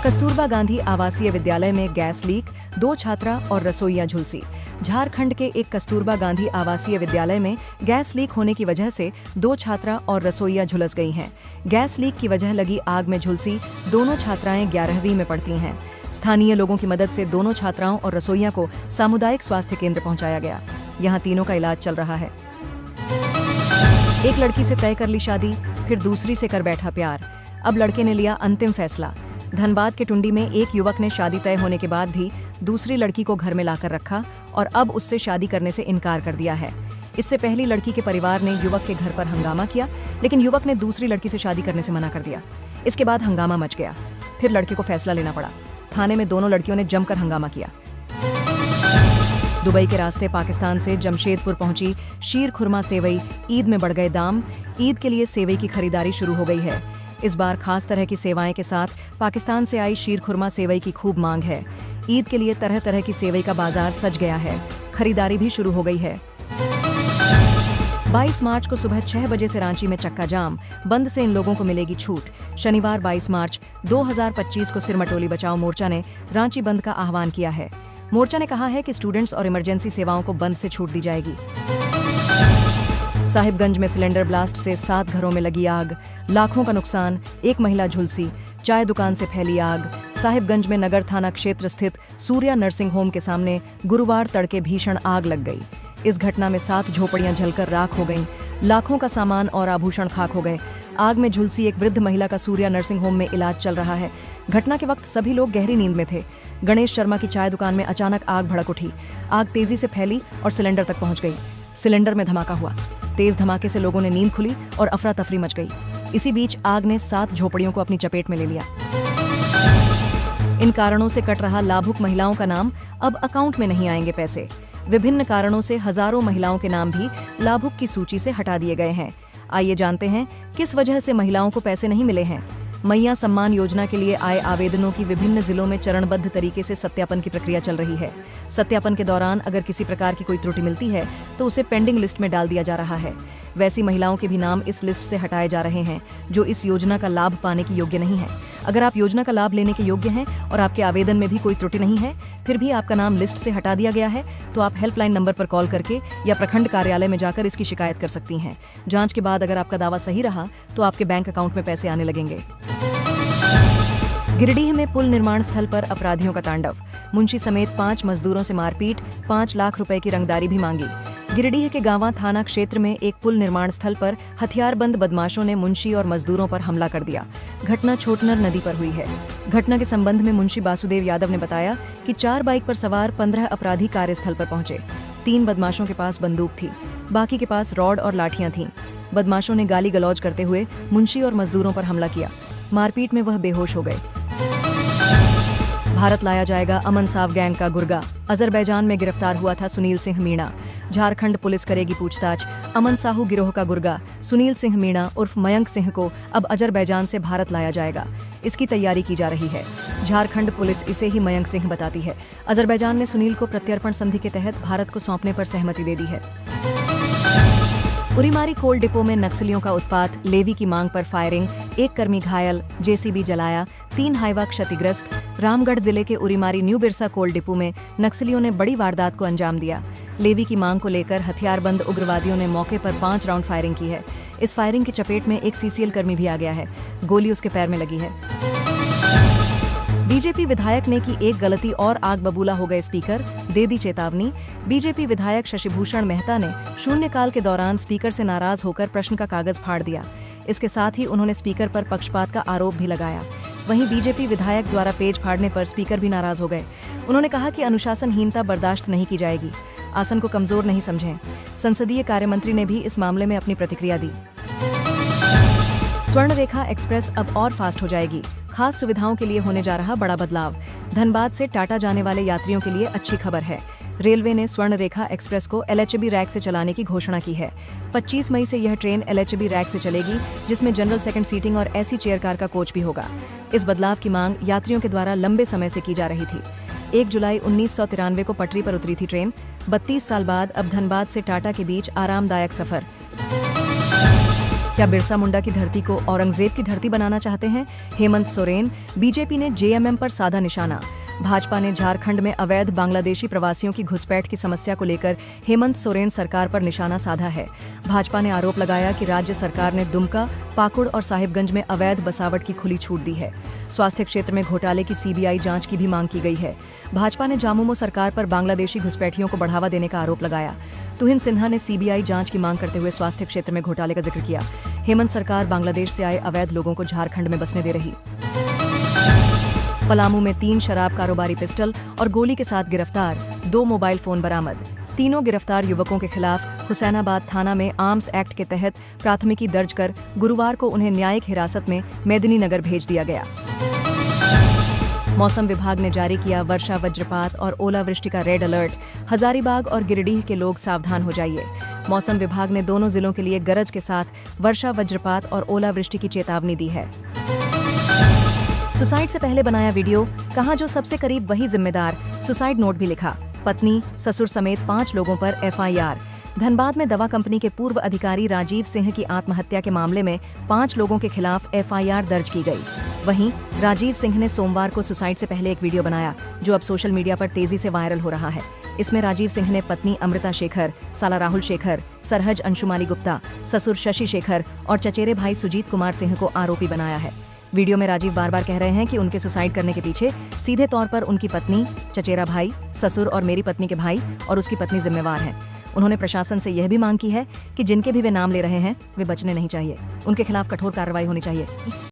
कस्तूरबा गांधी आवासीय विद्यालय में गैस लीक, 2 छात्रा और रसोइया झुलसी। झारखंड के एक कस्तूरबा गांधी आवासीय विद्यालय में गैस लीक होने की वजह से 2 छात्रा और रसोइया झुलस गई हैं। गैस लीक की वजह लगी आग में झुलसी दोनों छात्राएं 11वीं में पढ़ती हैं। स्थानीय लोगों की मदद से दोनों छात्राओं और रसोइया को सामुदायिक स्वास्थ्य केंद्र पहुंचाया गया। यहां तीनों का इलाज चल रहा है। एक लड़की से तय कर ली शादी, फिर दूसरी से कर बैठा प्यार। अब लड़के ने लिया अंतिम फैसला। धनबाद के टुंडी में एक युवक ने शादी तय होने के बाद भी दूसरी लड़की को घर में लाकर रखा और अब उससे शादी करने से इनकार कर दिया है। इससे पहली लड़की के परिवार ने युवक के घर पर हंगामा किया, लेकिन युवक ने दूसरी लड़की से शादी करने से मना कर दिया। इसके बाद हंगामा मच गया। फिर लड़के को फैसला लेना पड़ा। थाने में दोनों लड़कियों ने जमकर हंगामा किया। दुबई के रास्ते पाकिस्तान से जमशेदपुर पहुंची शीर खुरमा सेवई। ईद में बढ़ गए दाम। ईद के लिए सेवई की खरीदारी शुरू हो गई है। इस बार खास तरह की सेवाएं के साथ पाकिस्तान से आई शीर खुरमा सेवई की खूब मांग है। ईद के लिए तरह तरह की सेवई का बाजार सज गया है। खरीदारी भी शुरू हो गई है। 22 मार्च को सुबह 6 बजे से रांची में चक्का जाम। बंद से इन लोगों को मिलेगी छूट। शनिवार 22 मार्च 2025 को सिरमटोली बचाओ मोर्चा ने रांची बंद का आह्वान किया है। मोर्चा ने कहा है कि स्टूडेंट्स और इमरजेंसी सेवाओं को बंद से छूट दी जाएगी। साहिबगंज में सिलेंडर ब्लास्ट से 7 घरों में लगी आग, लाखों का नुकसान, एक महिला झुलसी। चाय दुकान से फैली आग। साहिबगंज में नगर थाना क्षेत्र स्थित सूर्या नर्सिंग होम के सामने गुरुवार तड़के भीषण आग लग गई। इस घटना में 7 झोपड़ियां जलकर राख हो गईं। लाखों का सामान और आभूषण खाक हो गए। आग में झुलसी एक वृद्ध महिला का सूर्या नर्सिंग होम में इलाज चल रहा है। घटना के वक्त सभी लोग गहरी नींद में थे। गणेश शर्मा की चाय दुकान में अचानक आग भड़क उठी। आग तेजी से फैली और सिलेंडर तक पहुंच गई। सिलेंडर में धमाका हुआ। तेज धमाके से लोगों ने नींद खुली और अफरा तफरी मच गई। इसी बीच आग ने 7 झोपड़ियों को अपनी चपेट में ले लिया। इन कारणों से कट रहा लाभुक महिलाओं का नाम, अब अकाउंट में नहीं आएंगे पैसे। विभिन्न कारणों से हजारों महिलाओं के नाम भी लाभुक की सूची से हटा दिए गए हैं। आइए जानते हैं किस वजह से महिलाओं को पैसे नहीं मिले हैं। मैया सम्मान योजना के लिए आए आवेदनों की विभिन्न जिलों में चरणबद्ध तरीके से सत्यापन की प्रक्रिया चल रही है। सत्यापन के दौरान अगर किसी प्रकार की कोई त्रुटि मिलती है तो उसे पेंडिंग लिस्ट में डाल दिया जा रहा है। वैसी महिलाओं के भी नाम इस लिस्ट से हटाए जा रहे हैं जो इस योजना का लाभ पाने की योग्य नहीं है। अगर आप योजना का लाभ लेने के योग्य हैं और आपके आवेदन में भी कोई त्रुटि नहीं है, फिर भी आपका नाम लिस्ट से हटा दिया गया है, तो आप हेल्पलाइन नंबर पर कॉल करके या प्रखंड कार्यालय में जाकर इसकी शिकायत कर सकती हैं। जांच के बाद अगर आपका दावा सही रहा तो आपके बैंक अकाउंट में पैसे आने लगेंगे। गिरिडीह में पुल निर्माण स्थल पर अपराधियों का तांडव। मुंशी समेत 5 मजदूरों से मारपीट, 5 लाख रुपए की रंगदारी भी मांगी। गिरिडीह के गांवा थाना क्षेत्र में एक पुल निर्माण स्थल पर हथियारबंद बदमाशों ने मुंशी और मजदूरों पर हमला कर दिया। घटना छोटनर नदी पर हुई है। घटना के संबंध में मुंशी बासुदेव यादव ने बताया कि 4 बाइक पर सवार 15 अपराधी कार्यस्थल पर पहुंचे। 3 बदमाशों के पास बंदूक थी, बाकी के पास रॉड और लाठियां थीं। बदमाशों ने गाली गलौज करते हुए मुंशी और मजदूरों पर हमला किया। मारपीट में वह बेहोश हो गए। भारत लाया जाएगा अमन साव गैंग का गुर्गा। अजरबैजान में गिरफ्तार हुआ था सुनील सिंह मीणा। झारखंड पुलिस करेगी पूछताछ। अमन साहू गिरोह का गुर्गा सुनील सिंह मीणा उर्फ मयंक सिंह को अब अजरबैजान से भारत लाया जाएगा। इसकी तैयारी की जा रही है। झारखंड पुलिस इसे ही मयंक सिंह बताती है। अजरबैजान ने सुनील को प्रत्यर्पण संधि के तहत भारत को सौंपने पर सहमति दे दी है। उरीमारी कोल डिपो में नक्सलियों का उत्पात, लेवी की मांग पर फायरिंग, 1 कर्मी घायल, जेसीबी जलाया, 3 हाईवा क्षतिग्रस्त। रामगढ़ जिले के उरीमारी न्यू बिरसा कोल डिपो में नक्सलियों ने बड़ी वारदात को अंजाम दिया। लेवी की मांग को लेकर हथियारबंद उग्रवादियों ने मौके पर 5 राउंड फायरिंग की है। इस फायरिंग की चपेट में एक सीसीएल कर्मी भी आ गया है। गोली उसके पैर में लगी है। बीजेपी विधायक ने की एक गलती और आग बबूला हो गए स्पीकर, दे दी चेतावनी। बीजेपी विधायक शशिभूषण मेहता ने शून्यकाल के दौरान स्पीकर से नाराज होकर प्रश्न का कागज फाड़ दिया। इसके साथ ही उन्होंने स्पीकर पर पक्षपात का आरोप भी लगाया। वहीं बीजेपी विधायक द्वारा पेज फाड़ने पर स्पीकर भी नाराज हो गए। उन्होंने कहा कि अनुशासनहीनता बर्दाश्त नहीं की जाएगी। आसन को कमजोर नहीं समझें। संसदीय कार्यमंत्री ने भी इस मामले में अपनी प्रतिक्रिया दी। स्वर्ण रेखा एक्सप्रेस अब और फास्ट हो जाएगी। खास सुविधाओं के लिए होने जा रहा बड़ा बदलाव। धनबाद से टाटा जाने वाले यात्रियों के लिए अच्छी खबर है। रेलवे ने स्वर्ण रेखा एक्सप्रेस को एलएचबी रैक से चलाने की घोषणा की है। 25 मई से यह ट्रेन एलएचबी रैक से चलेगी, जिसमें जनरल सेकंड सीटिंग और एसी चेयर कार का कोच भी होगा। इस बदलाव की मांग यात्रियों के द्वारा लंबे समय से की जा रही थी। 1 जुलाई 1993 को पटरी पर उतरी थी ट्रेन। 32 साल बाद अब धनबाद से टाटा के बीच आरामदायक सफर। क्या बिरसा मुंडा की धरती को औरंगजेब की धरती बनाना चाहते हैं हेमंत सोरेन? बीजेपी ने जेएमएम पर साधा निशाना। भाजपा ने झारखंड में अवैध बांग्लादेशी प्रवासियों की घुसपैठ की समस्या को लेकर हेमंत सोरेन सरकार पर निशाना साधा है। भाजपा ने आरोप लगाया कि राज्य सरकार ने दुमका, पाकुड़ और साहिबगंज में अवैध बसावट की खुली छूट दी है। स्वास्थ्य क्षेत्र में घोटाले की सीबीआई जांच की भी मांग की गई है। भाजपा ने झामुमो सरकार पर बांग्लादेशी घुसपैठियों को बढ़ावा देने का आरोप लगाया। तुहिन सिन्हा ने सीबीआई जांच की मांग करते हुए स्वास्थ्य क्षेत्र में घोटाले का जिक्र किया। हेमंत सरकार बांग्लादेश से आए अवैध लोगों को झारखंड में बसने दे रही। पलामू में 3 शराब कारोबारी पिस्टल और गोली के साथ गिरफ्तार, 2 मोबाइल फोन बरामद। तीनों गिरफ्तार युवकों के खिलाफ हुसैनाबाद थाना में आर्म्स एक्ट के तहत प्राथमिकी दर्ज कर गुरुवार को उन्हें न्यायिक हिरासत में मेदिनीनगर भेज दिया गया। मौसम विभाग ने जारी किया वर्षा, वज्रपात और ओलावृष्टि का रेड अलर्ट। हजारीबाग और गिरिडीह के लोग सावधान हो जाइए। मौसम विभाग ने दोनों जिलों के लिए गरज के साथ वर्षा, वज्रपात और ओलावृष्टि की चेतावनी दी है। सुसाइड से पहले बनाया वीडियो, कहा जो सबसे करीब वही जिम्मेदार। सुसाइड नोट भी लिखा। पत्नी, ससुर समेत 5 लोगों पर एफआईआर। धनबाद में दवा कंपनी के पूर्व अधिकारी राजीव सिंह की आत्महत्या के मामले में 5 लोगों के खिलाफ एफआईआर दर्ज की गई। वहीं राजीव सिंह ने सोमवार को सुसाइड से पहले एक वीडियो बनाया जो अब सोशल मीडिया पर तेजी से वायरल हो रहा है। इसमें राजीव सिंह ने पत्नी अमृता शेखर, साला राहुल शेखर, सरहज अंशुमाली गुप्ता, ससुर शशि शेखर और चचेरे भाई सुजीत कुमार सिंह को आरोपी बनाया है। वीडियो में राजीव बार बार कह रहे हैं कि उनके सुसाइड करने के पीछे सीधे तौर पर उनकी पत्नी, चचेरा भाई, ससुर और मेरी पत्नी के भाई और उसकी पत्नी जिम्मेवार हैं। उन्होंने प्रशासन से यह भी मांग की है कि जिनके भी वे नाम ले रहे हैं वे बचने नहीं चाहिए, उनके खिलाफ कठोर कार्रवाई होनी चाहिए।